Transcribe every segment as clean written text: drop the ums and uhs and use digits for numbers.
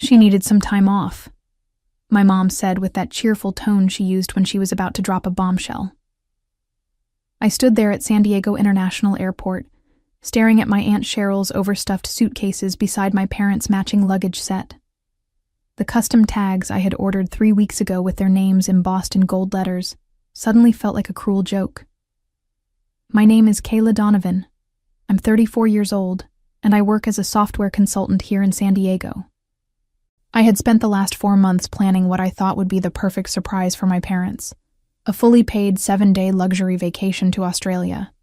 She needed some time off, my mom said with that cheerful tone she used when she was about to drop a bombshell. I stood there at San Diego International Airport, staring at my Aunt Cheryl's overstuffed suitcases beside my parents' matching luggage set. The custom tags I had ordered 3 weeks ago with their names embossed in gold letters suddenly felt like a cruel joke. My name is Kayla Donovan. I'm 34 years old, and I work as a software consultant here in San Diego. I had spent the last 4 months planning what I thought would be the perfect surprise for my parents, a fully paid 7-day luxury vacation to Australia.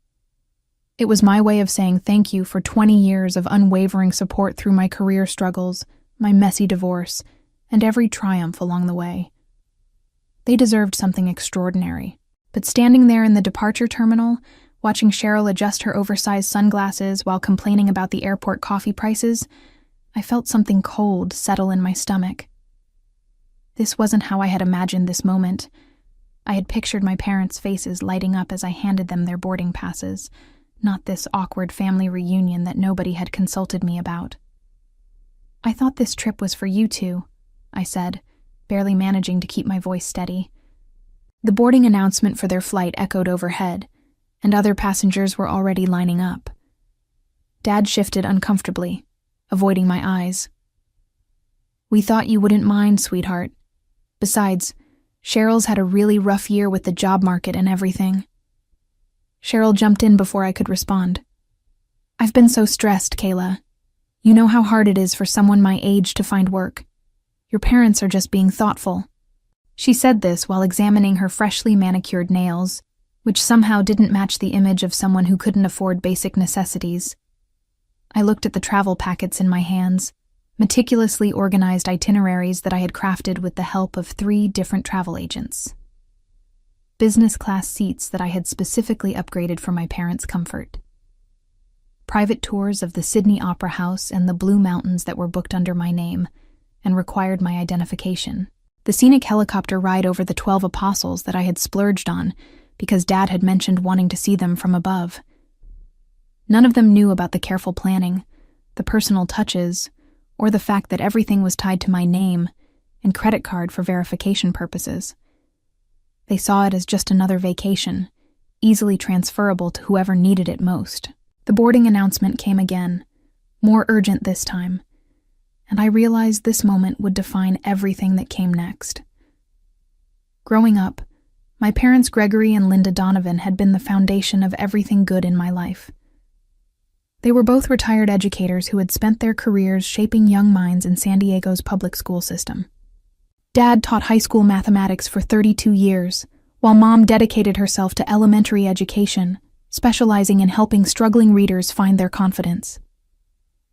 It was my way of saying thank you for 20 years of unwavering support through my career struggles, my messy divorce, and every triumph along the way. They deserved something extraordinary, but standing there in the departure terminal, watching Cheryl adjust her oversized sunglasses while complaining about the airport coffee prices, I felt something cold settle in my stomach. This wasn't how I had imagined this moment. I had pictured my parents' faces lighting up as I handed them their boarding passes, not this awkward family reunion that nobody had consulted me about. "I thought this trip was for you two," I said, barely managing to keep my voice steady. The boarding announcement for their flight echoed overhead, and other passengers were already lining up. Dad shifted uncomfortably, avoiding my eyes. "We thought you wouldn't mind, sweetheart. Besides, Cheryl's had a really rough year with the job market and everything." Cheryl jumped in before I could respond. "I've been so stressed, Kayla. You know how hard it is for someone my age to find work. Your parents are just being thoughtful." She said this while examining her freshly manicured nails, which somehow didn't match the image of someone who couldn't afford basic necessities. I looked at the travel packets in my hands, meticulously organized itineraries that I had crafted with the help of 3 different travel agents. Business class seats that I had specifically upgraded for my parents' comfort. Private tours of the Sydney Opera House and the Blue Mountains that were booked under my name and required my identification. The scenic helicopter ride over the 12 Apostles that I had splurged on because Dad had mentioned wanting to see them from above. None of them knew about the careful planning, the personal touches, or the fact that everything was tied to my name and credit card for verification purposes. They saw it as just another vacation, easily transferable to whoever needed it most. The boarding announcement came again, more urgent this time, and I realized this moment would define everything that came next. Growing up, my parents Gregory and Linda Donovan had been the foundation of everything good in my life. They were both retired educators who had spent their careers shaping young minds in San Diego's public school system. Dad taught high school mathematics for 32 years, while Mom dedicated herself to elementary education, specializing in helping struggling readers find their confidence.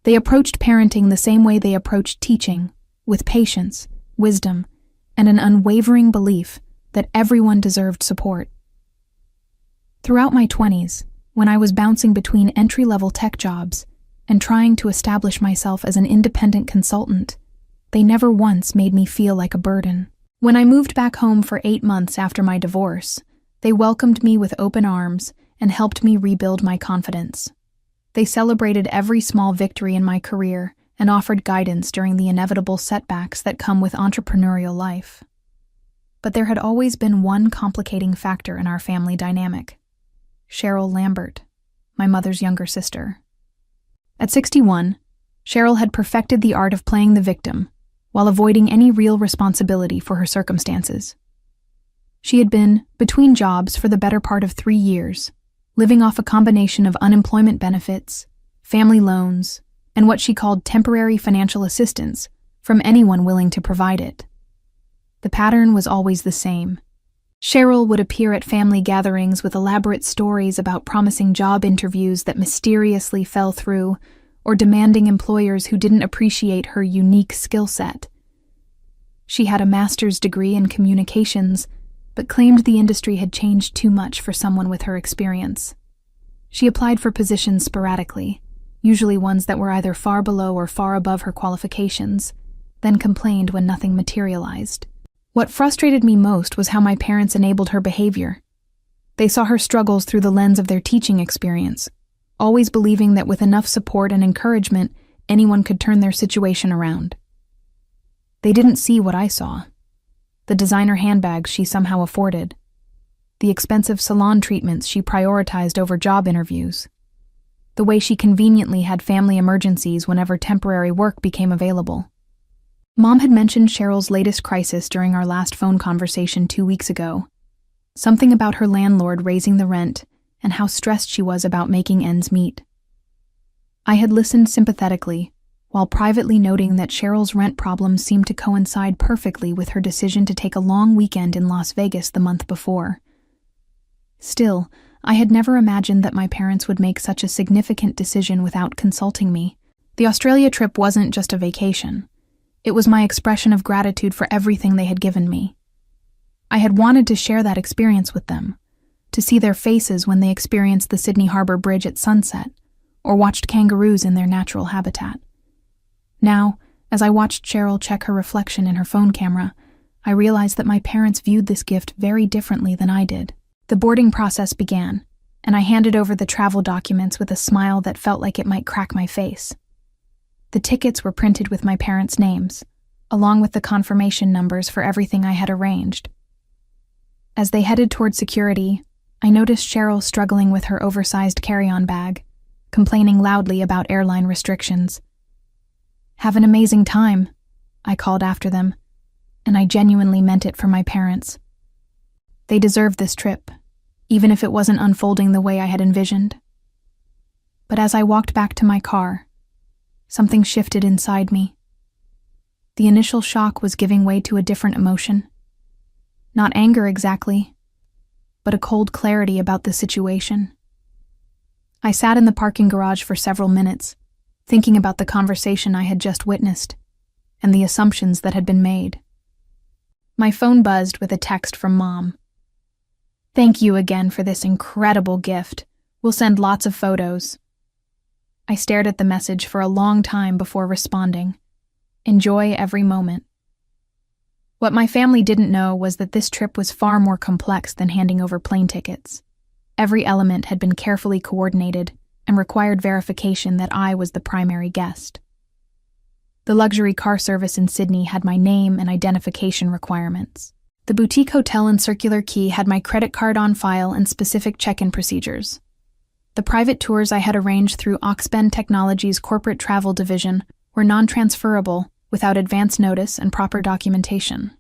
They approached parenting the same way they approached teaching, with patience, wisdom, and an unwavering belief that everyone deserved support. Throughout my 20s, when I was bouncing between entry-level tech jobs and trying to establish myself as an independent consultant, they never once made me feel like a burden. When I moved back home for 8 months after my divorce, they welcomed me with open arms and helped me rebuild my confidence. They celebrated every small victory in my career and offered guidance during the inevitable setbacks that come with entrepreneurial life. But there had always been one complicating factor in our family dynamic: Cheryl Lambert, my mother's younger sister. At 61, Cheryl had perfected the art of playing the victim while avoiding any real responsibility for her circumstances. She had been between jobs for the better part of 3 years, living off a combination of unemployment benefits, family loans, and what she called temporary financial assistance from anyone willing to provide it. The pattern was always the same. Cheryl would appear at family gatherings with elaborate stories about promising job interviews that mysteriously fell through, or demanding employers who didn't appreciate her unique skill set. She had a master's degree in communications, but claimed the industry had changed too much for someone with her experience. She applied for positions sporadically, usually ones that were either far below or far above her qualifications, then complained when nothing materialized. What frustrated me most was how my parents enabled her behavior. They saw her struggles through the lens of their teaching experience, always believing that with enough support and encouragement, anyone could turn their situation around. They didn't see what I saw. The designer handbags she somehow afforded. The expensive salon treatments she prioritized over job interviews. The way she conveniently had family emergencies whenever temporary work became available. Mom had mentioned Cheryl's latest crisis during our last phone conversation 2 weeks ago. Something about her landlord raising the rent and how stressed she was about making ends meet. I had listened sympathetically, while privately noting that Cheryl's rent problems seemed to coincide perfectly with her decision to take a long weekend in Las Vegas the month before. Still, I had never imagined that my parents would make such a significant decision without consulting me. The Australia trip wasn't just a vacation. It was my expression of gratitude for everything they had given me. I had wanted to share that experience with them, to see their faces when they experienced the Sydney Harbour Bridge at sunset, or watched kangaroos in their natural habitat. Now, as I watched Cheryl check her reflection in her phone camera, I realized that my parents viewed this gift very differently than I did. The boarding process began, and I handed over the travel documents with a smile that felt like it might crack my face. The tickets were printed with my parents' names, along with the confirmation numbers for everything I had arranged. As they headed toward security, I noticed Cheryl struggling with her oversized carry-on bag, complaining loudly about airline restrictions. "Have an amazing time," I called after them, and I genuinely meant it for my parents. They deserved this trip, even if it wasn't unfolding the way I had envisioned. But as I walked back to my car, something shifted inside me. The initial shock was giving way to a different emotion. Not anger exactly, but a cold clarity about the situation. I sat in the parking garage for several minutes, thinking about the conversation I had just witnessed, and the assumptions that had been made. My phone buzzed with a text from Mom. "Thank you again for this incredible gift. We'll send lots of photos." I stared at the message for a long time before responding. Enjoy every moment. What my family didn't know was that this trip was far more complex than handing over plane tickets. Every element had been carefully coordinated and required verification that I was the primary guest. The luxury car service in Sydney had my name and identification requirements. The boutique hotel in Circular Quay had my credit card on file and specific check-in procedures. The private tours I had arranged through Oxbend Technologies' corporate travel division were non-transferable without advance notice and proper documentation.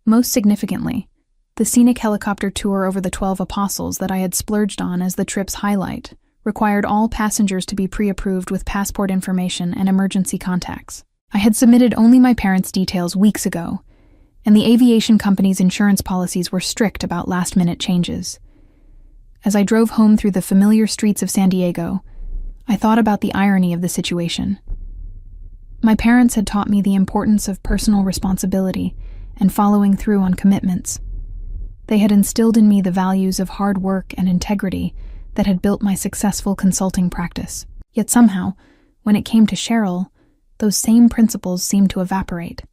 Most significantly, the scenic helicopter tour over the 12 Apostles that I had splurged on as the trip's highlight required all passengers to be pre-approved with passport information and emergency contacts. I had submitted only my parents' details weeks ago, and the aviation company's insurance policies were strict about last-minute changes. As I drove home through the familiar streets of San Diego, I thought about the irony of the situation. My parents had taught me the importance of personal responsibility and following through on commitments. They had instilled in me the values of hard work and integrity that had built my successful consulting practice. Yet somehow, when it came to Cheryl, those same principles seemed to evaporate.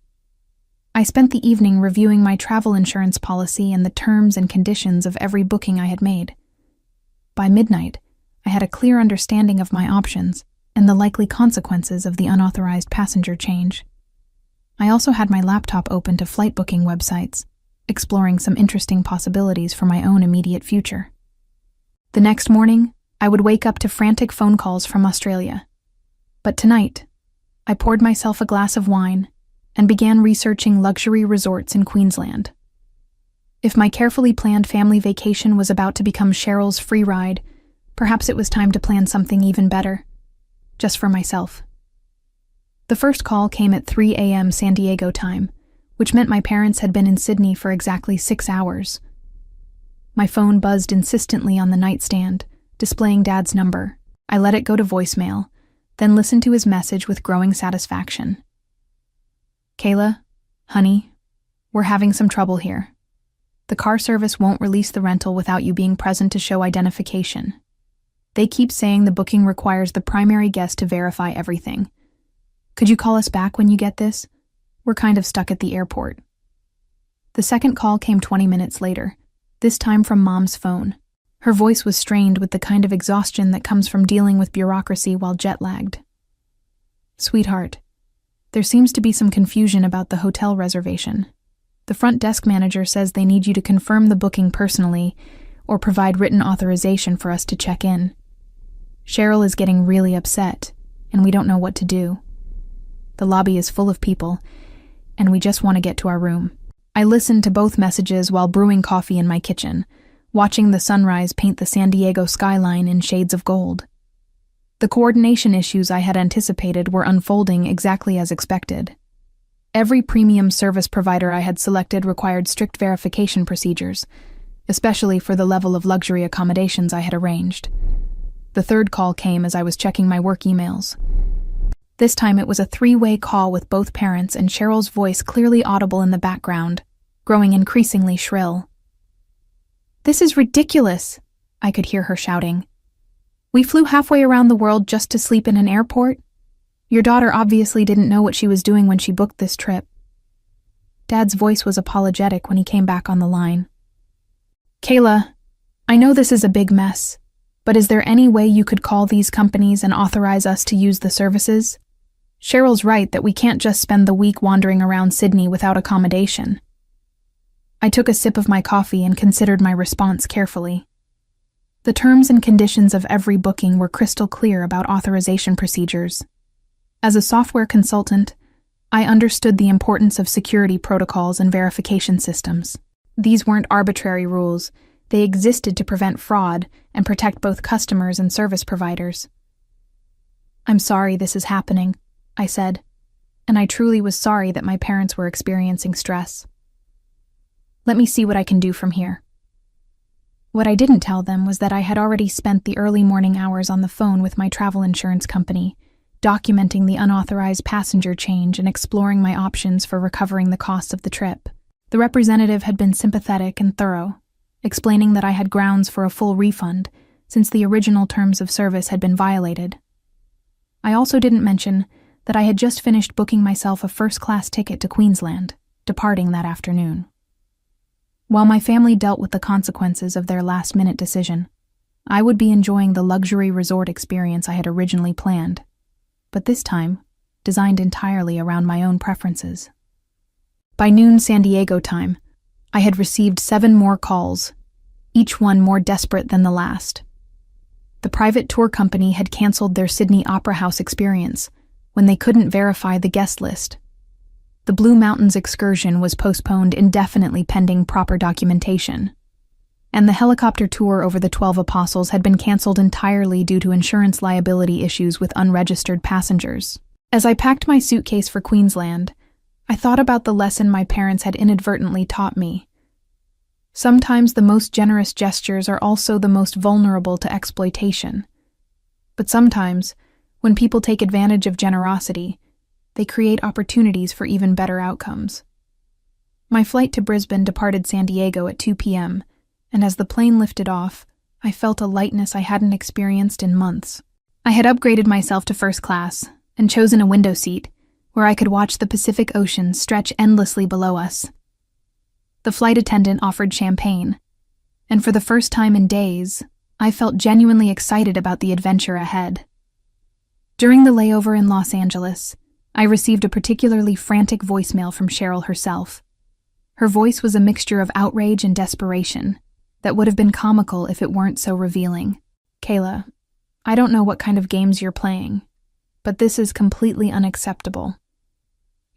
I spent the evening reviewing my travel insurance policy and the terms and conditions of every booking I had made. By midnight, I had a clear understanding of my options and the likely consequences of the unauthorized passenger change. I also had my laptop open to flight booking websites, exploring some interesting possibilities for my own immediate future. The next morning, I would wake up to frantic phone calls from Australia. But tonight, I poured myself a glass of wine and began researching luxury resorts in Queensland. If my carefully planned family vacation was about to become Cheryl's free ride, perhaps it was time to plan something even better, just for myself. The first call came at 3 a.m. San Diego time, which meant my parents had been in Sydney for exactly 6 hours. My phone buzzed insistently on the nightstand, displaying Dad's number. I let it go to voicemail, then listened to his message with growing satisfaction. "Kayla, honey, we're having some trouble here. The car service won't release the rental without you being present to show identification. They keep saying the booking requires the primary guest to verify everything. Could you call us back when you get this? We're kind of stuck at the airport." The second call came 20 minutes later, this time from Mom's phone. Her voice was strained with the kind of exhaustion that comes from dealing with bureaucracy while jet-lagged. "Sweetheart, There seems to be some confusion about the hotel reservation. The front desk manager says they need you to confirm the booking personally or provide written authorization for us to check in. Cheryl is getting really upset, and we don't know what to do. The lobby is full of people, and we just want to get to our room. I listened to both messages while brewing coffee in my kitchen, watching the sunrise paint the San Diego skyline in shades of gold. The coordination issues I had anticipated were unfolding exactly as expected. Every premium service provider I had selected required strict verification procedures, especially for the level of luxury accommodations I had arranged. The third call came as I was checking my work emails. This time it was a three-way call with both parents and Cheryl's voice clearly audible in the background, growing increasingly shrill. "This is ridiculous," I could hear her shouting. "We flew halfway around the world just to sleep in an airport? Your daughter obviously didn't know what she was doing when she booked this trip." Dad's voice was apologetic when he came back on the line. "Kayla, I know this is a big mess, but is there any way you could call these companies and authorize us to use the services? Cheryl's right that we can't just spend the week wandering around Sydney without accommodation." I took a sip of my coffee and considered my response carefully. The terms and conditions of every booking were crystal clear about authorization procedures. As a software consultant, I understood the importance of security protocols and verification systems. These weren't arbitrary rules. They existed to prevent fraud and protect both customers and service providers. "I'm sorry this is happening," I said, and I truly was sorry that my parents were experiencing stress. "Let me see what I can do from here." What I didn't tell them was that I had already spent the early morning hours on the phone with my travel insurance company, documenting the unauthorized passenger change and exploring my options for recovering the costs of the trip. The representative had been sympathetic and thorough, explaining that I had grounds for a full refund since the original terms of service had been violated. I also didn't mention that I had just finished booking myself a first-class ticket to Queensland, departing that afternoon. While my family dealt with the consequences of their last-minute decision, I would be enjoying the luxury resort experience I had originally planned, but this time, designed entirely around my own preferences. By noon San Diego time, I had received 7 more calls, each one more desperate than the last. The private tour company had canceled their Sydney Opera House experience when they couldn't verify the guest list. The Blue Mountains excursion was postponed indefinitely pending proper documentation. And the helicopter tour over the 12 Apostles had been canceled entirely due to insurance liability issues with unregistered passengers. As I packed my suitcase for Queensland, I thought about the lesson my parents had inadvertently taught me. Sometimes the most generous gestures are also the most vulnerable to exploitation. But sometimes, when people take advantage of generosity, they create opportunities for even better outcomes. My flight to Brisbane departed San Diego at 2 p.m., and as the plane lifted off, I felt a lightness I hadn't experienced in months. I had upgraded myself to first class and chosen a window seat, where I could watch the Pacific Ocean stretch endlessly below us. The flight attendant offered champagne, and for the first time in days, I felt genuinely excited about the adventure ahead. During the layover in Los Angeles, I received a particularly frantic voicemail from Cheryl herself. Her voice was a mixture of outrage and desperation that would have been comical if it weren't so revealing. "Kayla, I don't know what kind of games you're playing, but this is completely unacceptable.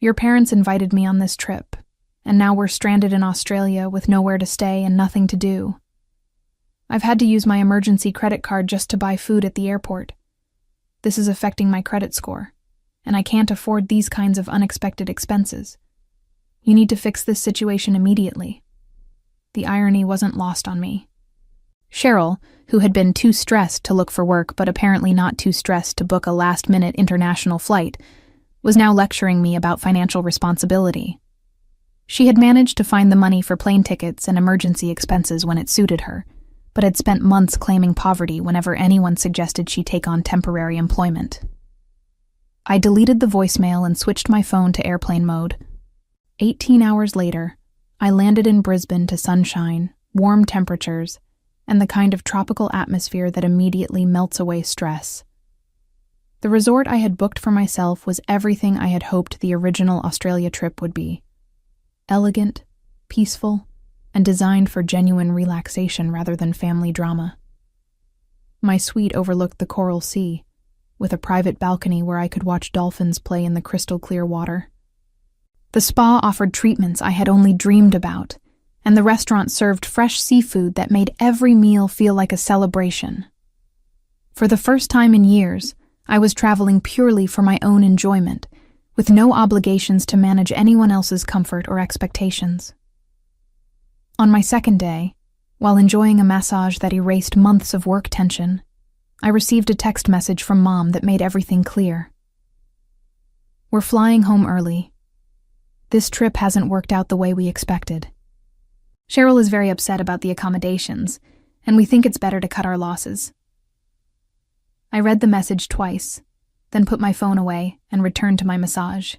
Your parents invited me on this trip, and now we're stranded in Australia with nowhere to stay and nothing to do. I've had to use my emergency credit card just to buy food at the airport. This is affecting my credit score, and I can't afford these kinds of unexpected expenses. You need to fix this situation immediately." The irony wasn't lost on me. Cheryl, who had been too stressed to look for work but apparently not too stressed to book a last-minute international flight, was now lecturing me about financial responsibility. She had managed to find the money for plane tickets and emergency expenses when it suited her, but had spent months claiming poverty whenever anyone suggested she take on temporary employment. I deleted the voicemail and switched my phone to airplane mode. 18 hours later, I landed in Brisbane to sunshine, warm temperatures, and the kind of tropical atmosphere that immediately melts away stress. The resort I had booked for myself was everything I had hoped the original Australia trip would be. Elegant, peaceful, and designed for genuine relaxation rather than family drama. My suite overlooked the Coral Sea, with a private balcony where I could watch dolphins play in the crystal-clear water. The spa offered treatments I had only dreamed about, and the restaurant served fresh seafood that made every meal feel like a celebration. For the first time in years, I was traveling purely for my own enjoyment, with no obligations to manage anyone else's comfort or expectations. On my second day, while enjoying a massage that erased months of work tension, I received a text message from Mom that made everything clear. "We're flying home early. This trip hasn't worked out the way we expected. Cheryl is very upset about the accommodations, and we think it's better to cut our losses." I read the message twice, then put my phone away and returned to my massage.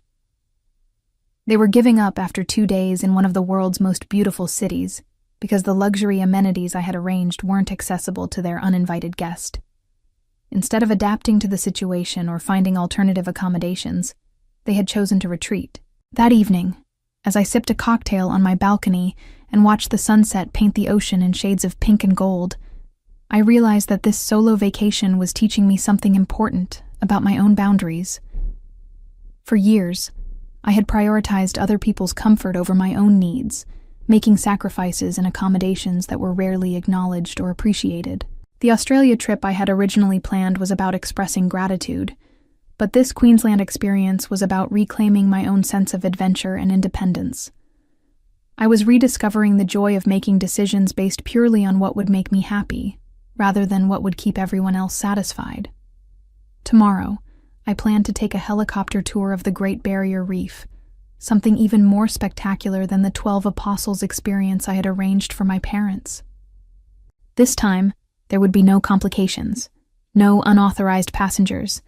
They were giving up after 2 days in one of the world's most beautiful cities because the luxury amenities I had arranged weren't accessible to their uninvited guest. Instead of adapting to the situation or finding alternative accommodations, they had chosen to retreat. That evening, as I sipped a cocktail on my balcony and watched the sunset paint the ocean in shades of pink and gold, I realized that this solo vacation was teaching me something important about my own boundaries. For years, I had prioritized other people's comfort over my own needs, making sacrifices and accommodations that were rarely acknowledged or appreciated. The Australia trip I had originally planned was about expressing gratitude, but this Queensland experience was about reclaiming my own sense of adventure and independence. I was rediscovering the joy of making decisions based purely on what would make me happy, rather than what would keep everyone else satisfied. Tomorrow, I plan to take a helicopter tour of the Great Barrier Reef, something even more spectacular than the 12 Apostles experience I had arranged for my parents. This time, there would be no complications, no unauthorized passengers,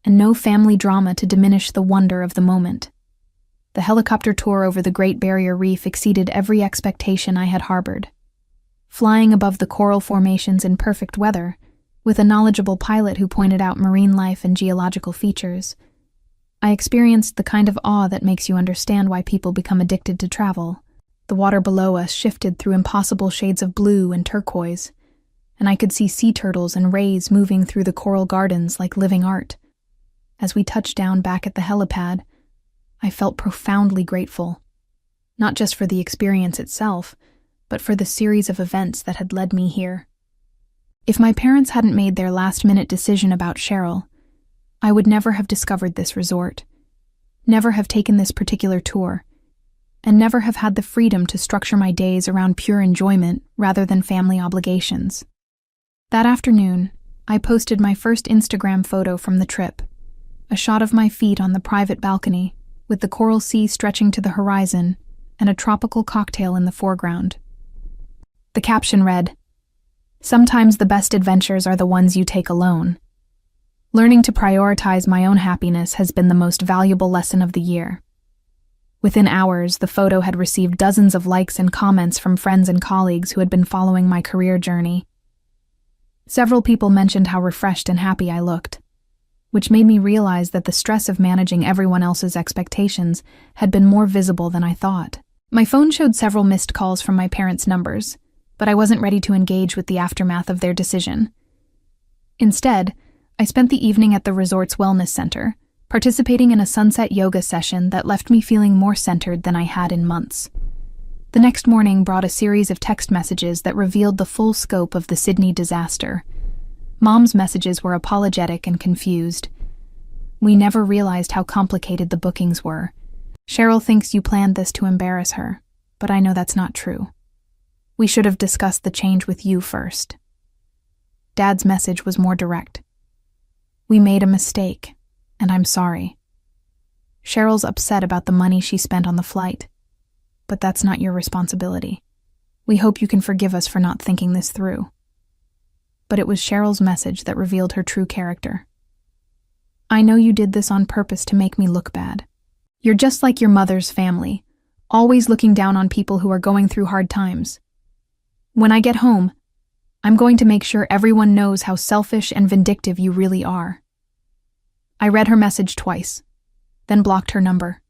and no family drama to diminish the wonder of the moment. The helicopter tour over the Great Barrier Reef exceeded every expectation I had harbored. Flying above the coral formations in perfect weather, with a knowledgeable pilot who pointed out marine life and geological features, I experienced the kind of awe that makes you understand why people become addicted to travel. The water below us shifted through impossible shades of blue and turquoise, and I could see sea turtles and rays moving through the coral gardens like living art. As we touched down back at the helipad, I felt profoundly grateful, not just for the experience itself, but for the series of events that had led me here. If my parents hadn't made their last-minute decision about Cheryl, I would never have discovered this resort, never have taken this particular tour, and never have had the freedom to structure my days around pure enjoyment rather than family obligations. That afternoon, I posted my first Instagram photo from the trip, a shot of my feet on the private balcony, with the Coral Sea stretching to the horizon and a tropical cocktail in the foreground. The caption read, "Sometimes the best adventures are the ones you take alone. Learning to prioritize my own happiness has been the most valuable lesson of the year." Within hours, the photo had received dozens of likes and comments from friends and colleagues who had been following my career journey. Several people mentioned how refreshed and happy I looked, which made me realize that the stress of managing everyone else's expectations had been more visible than I thought. My phone showed several missed calls from my parents' numbers, but I wasn't ready to engage with the aftermath of their decision. Instead, I spent the evening at the resort's wellness center, participating in a sunset yoga session that left me feeling more centered than I had in months. The next morning brought a series of text messages that revealed the full scope of the Sydney disaster. Mom's messages were apologetic and confused. "We never realized how complicated the bookings were. Cheryl thinks you planned this to embarrass her, but I know that's not true. We should have discussed the change with you first." Dad's message was more direct. "We made a mistake, and I'm sorry. Cheryl's upset about the money she spent on the flight, but that's not your responsibility. We hope you can forgive us for not thinking this through." But it was Cheryl's message that revealed her true character. "I know you did this on purpose to make me look bad. You're just like your mother's family, always looking down on people who are going through hard times. When I get home, I'm going to make sure everyone knows how selfish and vindictive you really are." I read her message twice, then blocked her number.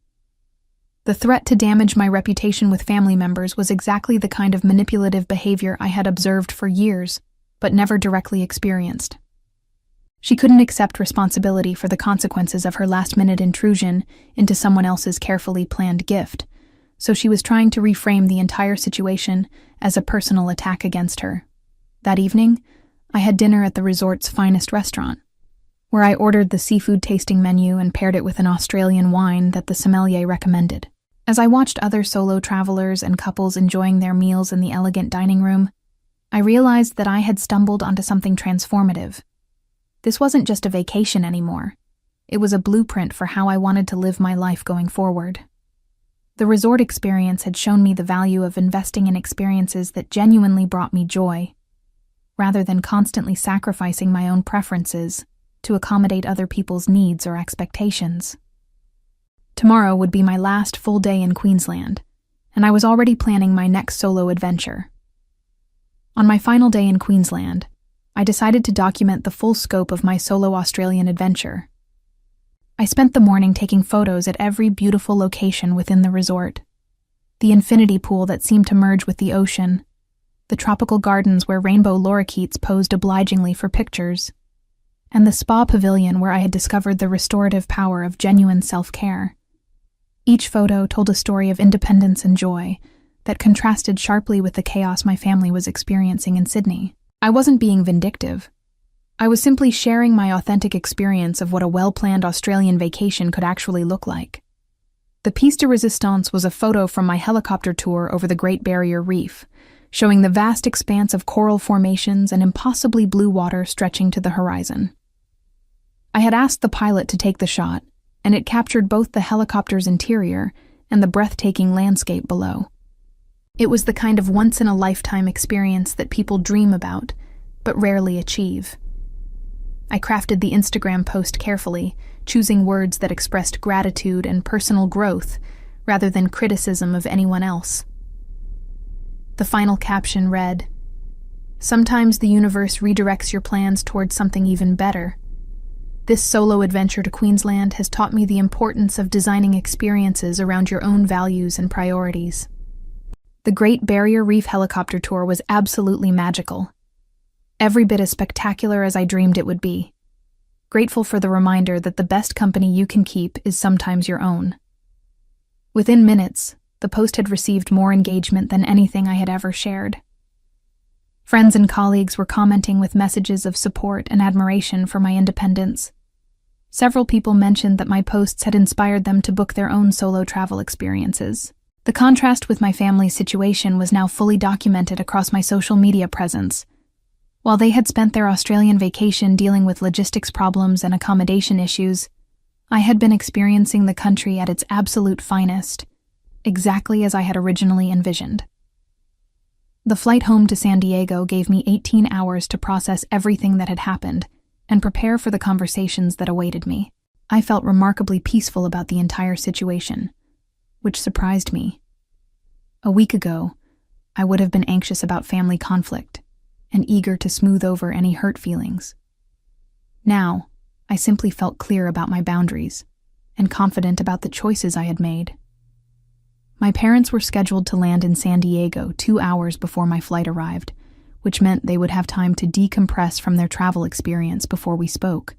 The threat to damage my reputation with family members was exactly the kind of manipulative behavior I had observed for years, but never directly experienced. She couldn't accept responsibility for the consequences of her last-minute intrusion into someone else's carefully planned gift, so she was trying to reframe the entire situation as a personal attack against her. That evening, I had dinner at the resort's finest restaurant, where I ordered the seafood tasting menu and paired it with an Australian wine that the sommelier recommended. As I watched other solo travelers and couples enjoying their meals in the elegant dining room, I realized that I had stumbled onto something transformative. This wasn't just a vacation anymore. It was a blueprint for how I wanted to live my life going forward. The resort experience had shown me the value of investing in experiences that genuinely brought me joy, rather than constantly sacrificing my own preferences to accommodate other people's needs or expectations. Tomorrow would be my last full day in Queensland, and I was already planning my next solo adventure. On my final day in Queensland, I decided to document the full scope of my solo Australian adventure. I spent the morning taking photos at every beautiful location within the resort. The infinity pool that seemed to merge with the ocean, the tropical gardens where rainbow lorikeets posed obligingly for pictures, and the spa pavilion where I had discovered the restorative power of genuine self-care. Each photo told a story of independence and joy that contrasted sharply with the chaos my family was experiencing in Sydney. I wasn't being vindictive. I was simply sharing my authentic experience of what a well-planned Australian vacation could actually look like. The piece de resistance was a photo from my helicopter tour over the Great Barrier Reef, showing the vast expanse of coral formations and impossibly blue water stretching to the horizon. I had asked the pilot to take the shot, and it captured both the helicopter's interior and the breathtaking landscape below. It was the kind of once-in-a-lifetime experience that people dream about, but rarely achieve. I crafted the Instagram post carefully, choosing words that expressed gratitude and personal growth rather than criticism of anyone else. The final caption read, "Sometimes the universe redirects your plans towards something even better. This solo adventure to Queensland has taught me the importance of designing experiences around your own values and priorities." The Great Barrier Reef helicopter tour was absolutely magical. Every bit as spectacular as I dreamed it would be. Grateful for the reminder that the best company you can keep is sometimes your own. Within minutes, the post had received more engagement than anything I had ever shared. Friends and colleagues were commenting with messages of support and admiration for my independence. Several people mentioned that my posts had inspired them to book their own solo travel experiences. The contrast with my family's situation was now fully documented across my social media presence. While they had spent their Australian vacation dealing with logistics problems and accommodation issues, I had been experiencing the country at its absolute finest, exactly as I had originally envisioned. The flight home to San Diego gave me 18 hours to process everything that had happened and prepare for the conversations that awaited me. I felt remarkably peaceful about the entire situation, which surprised me. A week ago, I would have been anxious about family conflict and eager to smooth over any hurt feelings. Now, I simply felt clear about my boundaries and confident about the choices I had made. My parents were scheduled to land in San Diego 2 hours before my flight arrived, which meant they would have time to decompress from their travel experience before we spoke.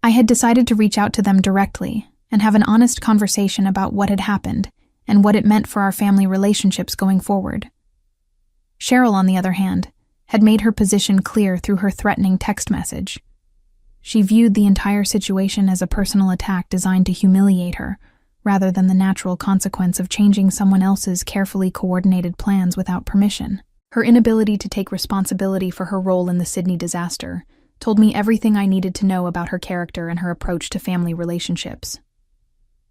I had decided to reach out to them directly and have an honest conversation about what had happened and what it meant for our family relationships going forward. Cheryl, on the other hand, had made her position clear through her threatening text message. She viewed the entire situation as a personal attack designed to humiliate her, rather than the natural consequence of changing someone else's carefully coordinated plans without permission. Her inability to take responsibility for her role in the Sydney disaster told me everything I needed to know about her character and her approach to family relationships.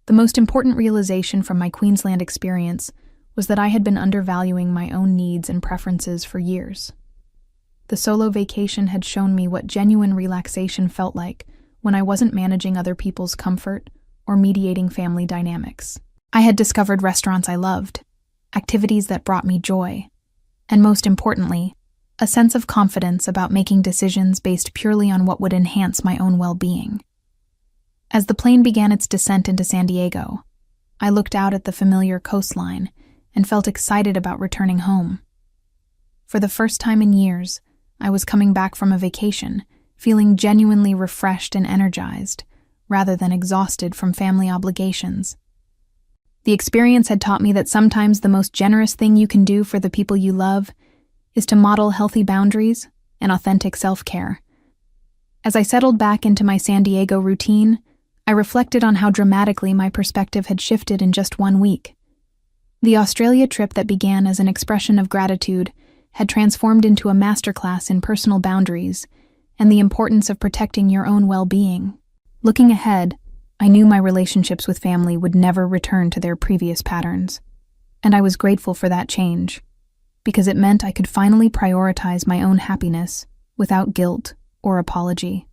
The most important realization from my Queensland experience was that I had been undervaluing my own needs and preferences for years. The solo vacation had shown me what genuine relaxation felt like when I wasn't managing other people's comfort or mediating family dynamics. I had discovered restaurants I loved, activities that brought me joy, and most importantly, a sense of confidence about making decisions based purely on what would enhance my own well-being. As the plane began its descent into San Diego, I looked out at the familiar coastline and felt excited about returning home. For the first time in years, I was coming back from a vacation, feeling genuinely refreshed and energized, rather than exhausted from family obligations. The experience had taught me that sometimes the most generous thing you can do for the people you love is to model healthy boundaries and authentic self-care. As I settled back into my San Diego routine, I reflected on how dramatically my perspective had shifted in just 1 week. The Australia trip that began as an expression of gratitude had transformed into a masterclass in personal boundaries and the importance of protecting your own well-being. Looking ahead, I knew my relationships with family would never return to their previous patterns, and I was grateful for that change, because it meant I could finally prioritize my own happiness without guilt or apology.